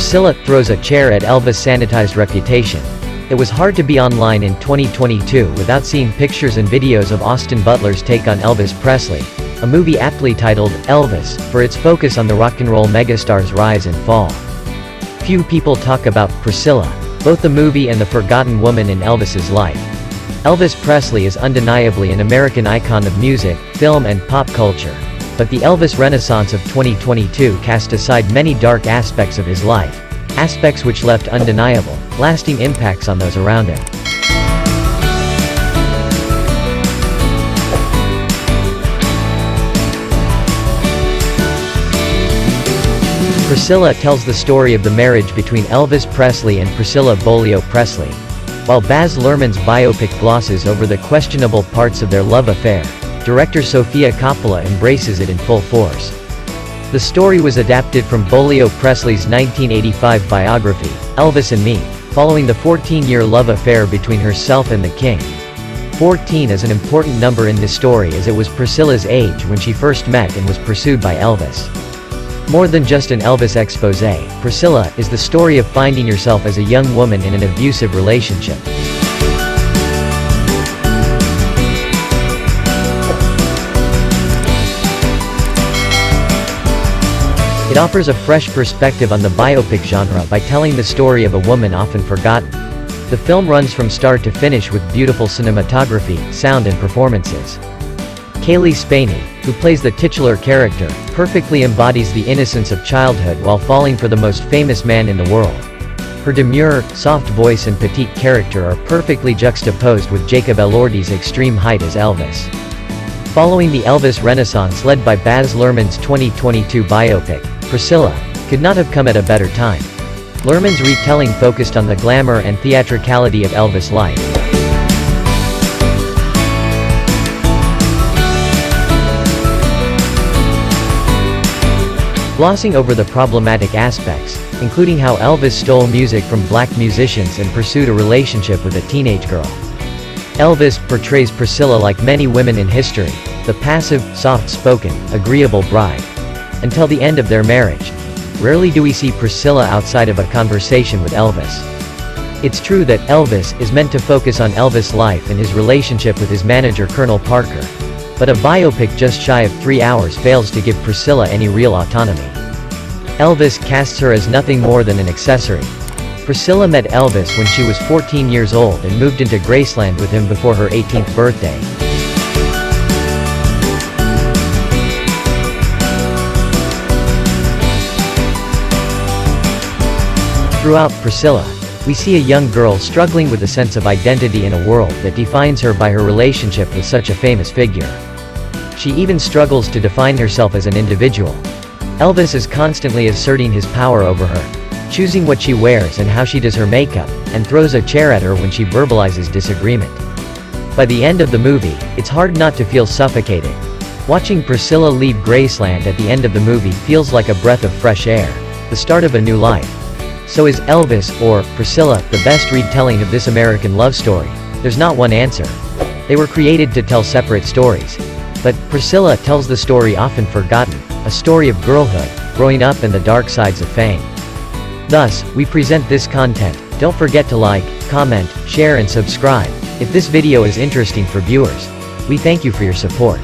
Priscilla throws a chair at Elvis' sanitized reputation. It was hard to be online in 2022 without seeing pictures and videos of Austin Butler's take on Elvis Presley, a movie aptly titled Elvis, for its focus on the rock and roll megastar's rise and fall. Few people talk about Priscilla, both the movie and the forgotten woman in Elvis's life. Elvis Presley is undeniably an American icon of music, film and pop culture. But the Elvis Renaissance of 2022 cast aside many dark aspects of his life, aspects which left undeniable, lasting impacts on those around him. Priscilla tells the story of the marriage between Elvis Presley and Priscilla Presley. While Baz Luhrmann's biopic glosses over the questionable parts of their love affair, director Sofia Coppola embraces it in full force. The story was adapted from Presley's 1985 biography, Elvis and Me, following the 14-year love affair between herself and the King. 14 is an important number in this story as it was Priscilla's age when she first met and was pursued by Elvis. More than just an Elvis exposé, Priscilla is the story of finding yourself as a young woman in an abusive relationship. It offers a fresh perspective on the biopic genre by telling the story of a woman often forgotten. The film runs from start to finish with beautiful cinematography, sound and performances. Cailee Spaeny, who plays the titular character, perfectly embodies the innocence of childhood while falling for the most famous man in the world. Her demure, soft voice and petite character are perfectly juxtaposed with Jacob Elordi's extreme height as Elvis. Following the Elvis Renaissance led by Baz Luhrmann's 2022 biopic, Priscilla could not have come at a better time. Luhrmann's retelling focused on the glamour and theatricality of Elvis' life. Glossing over the problematic aspects, including how Elvis stole music from black musicians and pursued a relationship with a teenage girl. Elvis portrays Priscilla like many women in history, the passive, soft-spoken, agreeable bride. Until the end of their marriage, rarely do we see Priscilla outside of a conversation with Elvis. It's true that Elvis is meant to focus on Elvis' life and his relationship with his manager Colonel Parker. But a biopic just shy of 3 hours fails to give Priscilla any real autonomy. Elvis casts her as nothing more than an accessory. Priscilla met Elvis when she was 14 years old and moved into Graceland with him before her 18th birthday. Throughout Priscilla, we see a young girl struggling with a sense of identity in a world that defines her by her relationship with such a famous figure. She even struggles to define herself as an individual. Elvis is constantly asserting his power over her, choosing what she wears and how she does her makeup, and throws a chair at her when she verbalizes disagreement. By the end of the movie, it's hard not to feel suffocated. Watching Priscilla leave Graceland at the end of the movie feels like a breath of fresh air, the start of a new life. So is Elvis, or Priscilla, the best retelling of this American love story? There's not one answer. They were created to tell separate stories. But Priscilla tells the story often forgotten, a story of girlhood, growing up and the dark sides of fame. Thus, we present this content. Don't forget to like, comment, share and subscribe. If this video is interesting for viewers, we thank you for your support.